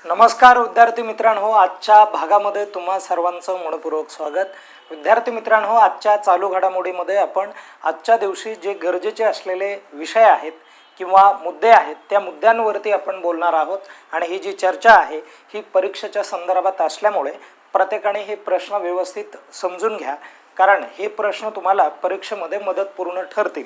नमस्कार विद्यार्थी मित्रांनो, आजच्या भागामध्ये तुम्हा सर्वांचं मनपूर्वक स्वागत। विद्यार्थी मित्रांनो, आजच्या चालू घडामोडीमध्ये आपण आजच्या दिवशी जे गरजेचे असलेले विषय आहेत किंवा मुद्दे आहेत त्या मुद्द्यांवरती आपण बोलणार आहोत। आणि ही जी चर्चा आहे ही परीक्षेच्या संदर्भात असल्यामुळे प्रत्येकाने हे प्रश्न व्यवस्थित समजून घ्या, कारण हे प्रश्न तुम्हाला परीक्षेमध्ये मदतपूर्ण ठरतील।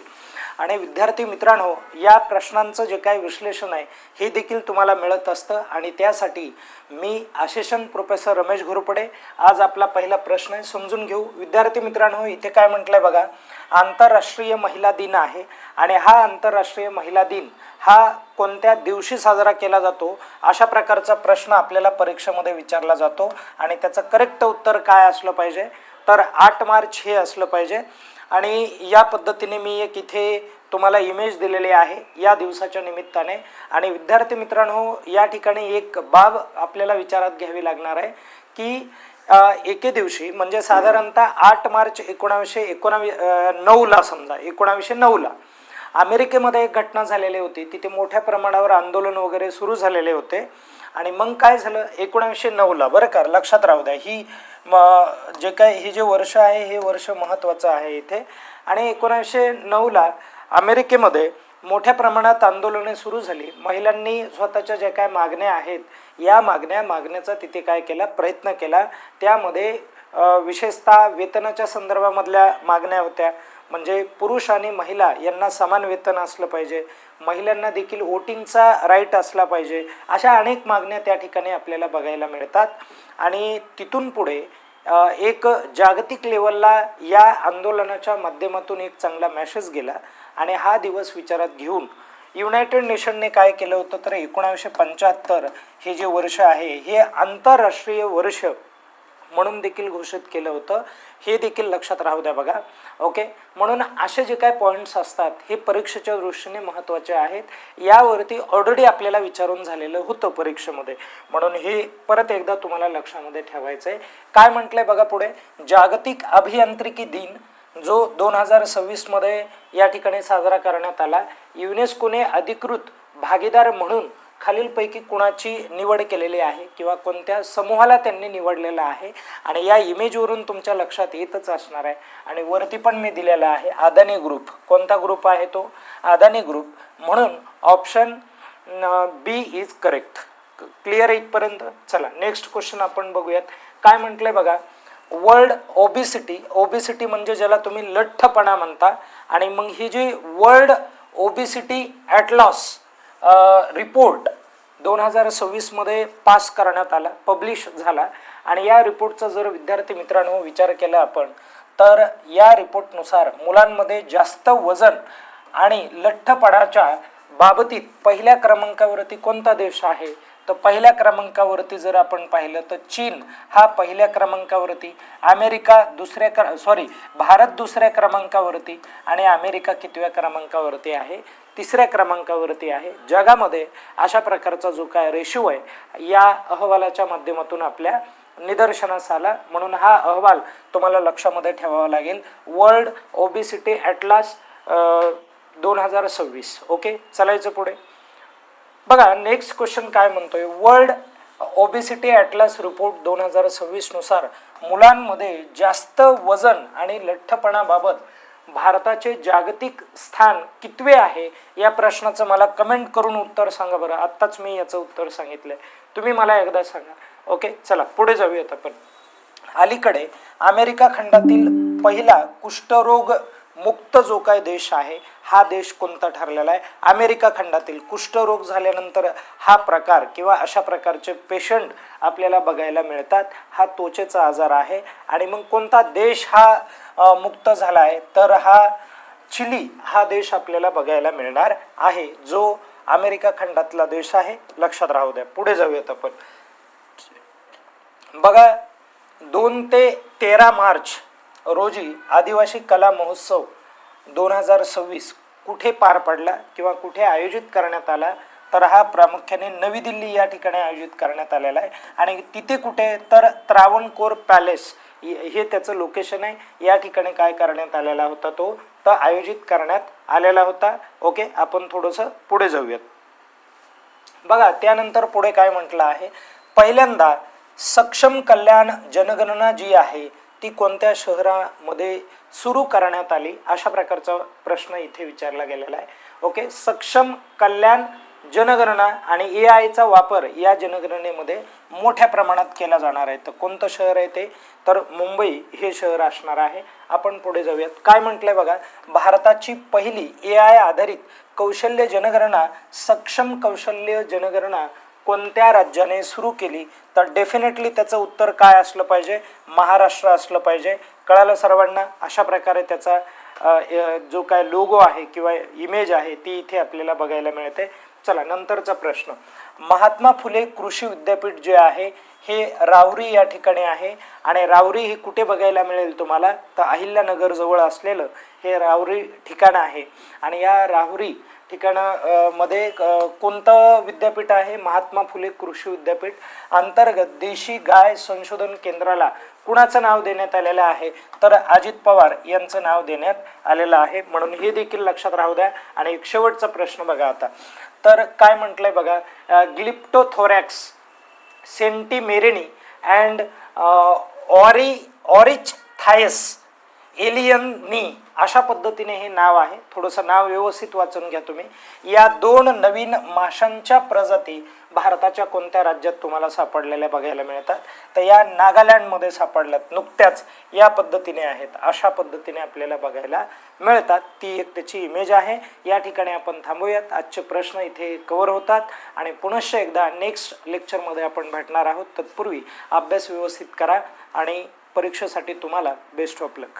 आणि विद्यार्थी मित्रांनो, या प्रश्नांचं जे काही विश्लेषण आहे हे देखील तुम्हाला मिळत असतं आणि त्यासाठी मी असिस्टंट प्रोफेसर रमेश घोरपडे आज आपला पहिला प्रश्न आहे समजून घेऊ। विद्यार्थी मित्रांनो, इथे काय म्हटलंय बघा, आंतरराष्ट्रीय महिला दिन आहे आणि हा आंतरराष्ट्रीय महिला दिन हा कोणत्या दिवशी साजरा केला जातो अशा प्रकारचा प्रश्न आपल्याला परीक्षेमध्ये विचारला जातो आणि त्याचं करेक्ट उत्तर काय असलं पाहिजे तर 8 मार्च हे असलं पाहिजे। आणि या पद्धतीने मी एक इथे तुम्हाला इमेज दिलेली आहे या दिवसाच्या निमित्ताने। आणि विद्यार्थी मित्रांनो, या ठिकाणी एक बाब आपल्याला विचारात घ्यावी लागणार आहे की एके दिवशी म्हणजे साधारणतः 8 मार्च 1909ला समजा 1909ला अमेरिकेमध्ये एक घटना झालेली होती। तिथे मोठ्या प्रमाणावर आंदोलन वगैरे सुरू झालेले होते आणि मग काय झालं 1909ला, बरं का लक्षात राहू द्या, ही जे काय हे जे वर्ष आहे हे वर्ष महत्त्वाचं आहे इथे। आणि 1909ला अमेरिकेमध्ये मोठ्या प्रमाणात आंदोलने सुरू झाली। महिलांनी स्वतःच्या ज्या काय मागण्या आहेत या मागण्याचा तिथे काय केला प्रयत्न केला। त्यामध्ये विशेषतः वेतनाच्या संदर्भामधल्या मागण्या होत्या, म्हणजे पुरुष आणि महिला यांना समान वेतन असलं पाहिजे, महिलांना देखील वोटिंगचा राईट असला पाहिजे, अशा अनेक मागण्या त्या ठिकाणी आपल्याला बघायला मिळतात। आणि तिथून पुढे एक जागतिक लेवलला या आंदोलनाच्या माध्यमातून एक चांगला मेसेज गेला आणि हा दिवस विचारात घेऊन युनायटेड नेशनने काय केलं होतं तर 1975 हे जे वर्ष आहे हे आंतरराष्ट्रीय वर्ष म्हणून देखील घोषित केलं होतं। हे देखील लक्षात राहू द्या बघा, ओके। म्हणून असे जे काय पॉईंट्स असतात हे परीक्षेच्या दृष्टीने महत्त्वाचे आहेत। यावरती ऑलरेडी आपल्याला विचारून झालेलं होतं परीक्षेमध्ये, म्हणून हे परत एकदा तुम्हाला लक्षामध्ये ठेवायचं आहे। काय म्हटलंय बघा पुढे, जागतिक अभियांत्रिकी दिन जो 2026 मध्ये या ठिकाणी साजरा करण्यात आला। युनेस्कोने अधिकृत भागीदार म्हणून खालीलपैकी कुणाची निवड केलेली आहे किंवा कोणत्या समूहाला त्यांनी निवडलेला आहे। आणि या इमेजवरून तुमच्या लक्षात येतच असणार आहे आणि वरती पण मी दिलेला आहे अदानी ग्रुप। कोणता ग्रुप आहे तो? अदानी ग्रुप। म्हणून option B is correct. Clear आहे इथपर्यंत? चला नेक्स्ट क्वेश्चन आपण बघूयात। काय म्हटलंय बघा, वर्ल्ड ओबेसिटी म्हणजे ज्याला तुम्ही लठ्ठपणा म्हणता, आणि मग ही जी वर्ल्ड ओबेसिटी ॲटलॉस रिपोर्ट 2026 मध्ये पास करण्यात आला, पब्लिश झाला। आणि या रिपोर्टचा जर विद्यार्थी मित्रांनो विचार केला आपण तर या रिपोर्टनुसार मुलांमध्ये जास्त वजन आणि लठ्ठपणाच्या बाबतीत पहिल्या क्रमांकावरती कोणता देश आहे तर पहिल्या क्रमांकावरती जर आपण पाहिलं तर चीन हा पहिल्या क्रमांकावरती, भारत दुसऱ्या क्रमांकावरती आणि अमेरिका कितव्या क्रमांकावरती आहे? तिसऱ्या क्रमांकावरती आहे। जगामध्ये अशा प्रकारचा जो काय रेशो आहे या अहवालाच्या माध्यमातून आपल्या निदर्शनास आला, म्हणून हा अहवाल तुम्हाला लक्षामध्ये ठेवावा लागेल। World obesity atlas 2026, okay. चालायचं पुढे बघा, नेक्स्ट क्वेश्चन काय म्हणतोय, वर्ल्ड ओबेसिटी ॲटलास रिपोर्ट 2026 नुसार मुलांमध्ये जास्त वजन आणि लठ्ठपणाबाबत भारताचे जागतिक स्थान कितवे आहे? या प्रश्नाचं मला कमेंट करून उत्तर सांगा बरं। आत्ताच मी याचं उत्तर सांगितलंय, तुम्ही मला एकदा सांगा, ओके। चला पुढे जाऊयात आपण। अलीकडे अमेरिका खंडातील पहिला कुष्ठरोग मुक्त जो काय देश आहे हा देश कोणता ठरलेला आहे? अमेरिका खंडातील कुष्ठरोग झाल्यानंतर हा प्रकार किंवा अशा प्रकारचे पेशंट आपल्याला बघायला मिळतात। हा त्वचेचा आजार आहे। आणि मग कोणता देश हा मुक्त झाला आहे तर हा चिली हा देश आपल्याला बघायला मिळणार आहे, जो अमेरिका खंडातला देश आहे। लक्षात राहू द्या, पुढे जाऊयात आपण। बघा, 2 ते 13 मार्च रोजी आदिवासी कला महोत्सव 2026 कुठे पार पडला किंवा कुठे आयोजित करण्यात आला तर हा प्रामुख्याने नवी दिल्ली या ठिकाणी आयोजित करण्यात आलेला आहे। आणि तिथे कुठे तर त्रावणकोर पॅलेस हे त्याचं लोकेशन आहे। या ठिकाणी काय करण्यात आलेला होता तो तर आयोजित करण्यात आलेला होता, ओके। आपण थोडंसं पुढे जाऊयात। बघा त्यानंतर पुढे काय म्हटलं आहे, पहिल्यांदा सक्षम कल्याण जनगणना जी आहे ती कोणत्या शहरामध्ये सुरू करण्यात आली, अशा प्रकारचा प्रश्न इथे विचारला गेलेला आहे. ओके, सक्षम कल्याण जनगणना आणि AI चा वापर या जनगणनेमध्ये मोठ्या प्रमाणात केला जाणार आहे. तर कोणतं शहर आहे ते, तर मुंबई हे शहर असणार आहे. आपण पुढे जाऊयात. काय म्हटलंय बघा, भारताची पहिली AI आधारित कौशल्य जनगणना, सक्षम कौशल्य जनगणना कोणत्या राज्याने सुरू केली, तर डेफिनेटली त्याचं उत्तर काय असलं पाहिजे, महाराष्ट्र असलं पाहिजे. कळालं सर्वांना. अशा प्रकारे त्याचा जो काय लोगो आहे किंवा इमेज आहे ती इथे आपल्याला बघायला मिळते. चला नंतरचा प्रश्न, महात्मा फुले कृषी विद्यापीठ जे आहे हे राहुरी या ठिकाणी आहे. आणि राहुरी ही कुठे बघायला मिळेल तुम्हाला, तर अहिल्यानगर जवळ असलेलं हे राहुरी ठिकाण आहे. आणि या राहुरी मध्ये कोणतं विद्यापीठ आहे, महात्मा फुले कृषी विद्यापीठ अंतर्गत देशी गाय संशोधन केंद्राला कुणाचं नाव देण्यात आलेलं आहे, तर अजित पवार यांचं नाव देण्यात आलेलं आहे. म्हणून हे देखील लक्षात राहू द्या. आणि एक शेवटचा प्रश्न बघा आता, तर काय म्हटलंय बघा, ग्लिप्टोथोरॅक्स सेंटिमेरेनी अँड ऑरिच थायस एलियनी, अशा पद्धतीने हे नाव आहे. थोडंसं नाव व्यवस्थित वाचून घ्या तुम्ही. या 2 नवीन माशांच्या प्रजाती भारताच्या कोणत्या राज्यात तुम्हाला सापडलेल्या बघायला मिळतात, तर या नागालँडमध्ये सापडल्यात नुकत्याच. या पद्धतीने आहेत, अशा पद्धतीने आपल्याला बघायला मिळतात. ती एक त्याची इमेज आहे. या ठिकाणी आपण थांबूयात. आजचे प्रश्न इथे कव्हर होतात आणि पुनश्च एकदा नेक्स्ट लेक्चरमध्ये आपण भेटणार आहोत. तत्पूर्वी अभ्यास व्यवस्थित करा आणि परीक्षेसाठी तुम्हाला बेस्ट ऑफ लक.